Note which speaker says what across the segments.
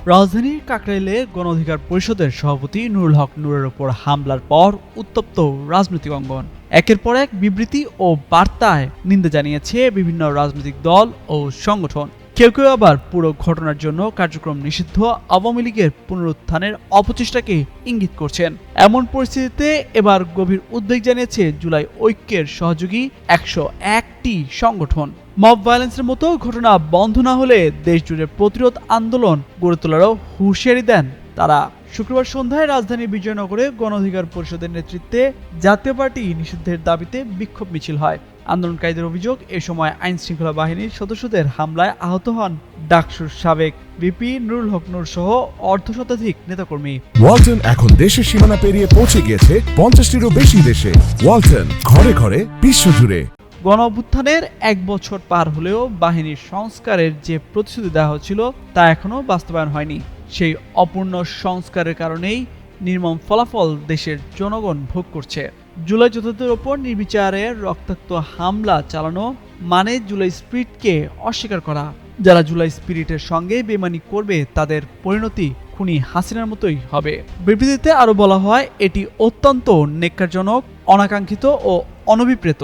Speaker 1: রাজধানীর কাকরাইলে গণ অধিকার পরিষদের সভাপতি নুরুল হক নূরের ওপর হামলার পর উত্তপ্ত রাজনৈতিক অঙ্গন। একের পর এক বিবৃতি ও বার্তায় নিন্দা জানিয়েছে বিভিন্ন রাজনৈতিক দল ও সংগঠন। কেউ কেউ আবার পুরো ঘটনার জন্য কার্যক্রম নিষিদ্ধ আওয়ামী লীগের পুনরুত্থানের অপচেষ্টাকে ইঙ্গিত করছেন। এমন পরিস্থিতিতে এবার গভীর উদ্বেগ জানিয়েছে জুলাই ঐক্যের সহযোগী 101টি সংগঠন। মব ভায়োলেন্সের মতো ঘটনা বন্ধ না হলে দেশজুড়ে প্রতিরোধ আন্দোলন গড়ে তোলারও হুঁশিয়ারি দেন তারা। শুক্রবার সন্ধ্যায় রাজধানীর বিজয়নগরে গণ অধিকার পরিষদের নেতৃত্বে জাতীয় পার্টি নিষিদ্ধের দাবিতে বিক্ষোভ মিছিল হয়। আন্দোলনকারীদের অভিযোগ, এ সময় আইন শৃঙ্খলা বাহিনীর সদস্যদের হামলায় আহত হন ডাকসুর সাবেক ভিপি নুরুল হক নূর সহ অর্ধশতাধিক নেতাকর্মী।
Speaker 2: ওয়ালটন এখন দেশের সীমানা পেরিয়ে পৌঁছে গিয়েছে 50টিরও বেশি দেশে। ওয়ালটন, ঘরে ঘরে বিশ্বজুড়ে।
Speaker 1: গণ অভ্যুত্থানের 1 বছর পার হলেও বাহিনীর সংস্কারের যে প্রতিশ্রুতি দেওয়া হচ্ছিল তা এখনো বাস্তবায়ন হয়নি। সেই অপূর্ণ সংস্কারের কারণেই নির্মম ফলাফল দেশের জনগণ ভোগ করছে। জুলাই যোদ্ধাদের ওপর নির্বিচারে রক্তাক্ত হামলা চালানো মানে জুলাই স্পিরিটকে অস্বীকার করা। যারা জুলাই স্পিরিটের সঙ্গে বেইমানি করবে তাদের পরিণতি খুনি হাসিনার মতোই হবে। বিবৃতিতে আরো বলা হয়, এটি অত্যন্ত নেক্কারজনক, অনাকাঙ্ক্ষিত ও অনভিপ্রেত।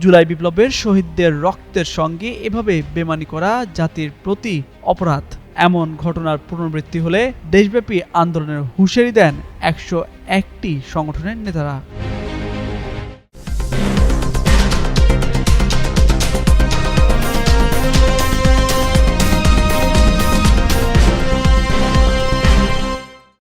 Speaker 1: জুলাই বিপ্লবের শহীদদের রক্তের সঙ্গে এভাবে বেইমানি করা জাতির প্রতি অপরাধ। এমন ঘটনার পুনরাবৃত্তি হলে দেশব্যাপী আন্দোলনের হুঁশিয়ারি দেন 101টি সংগঠনের নেতারা।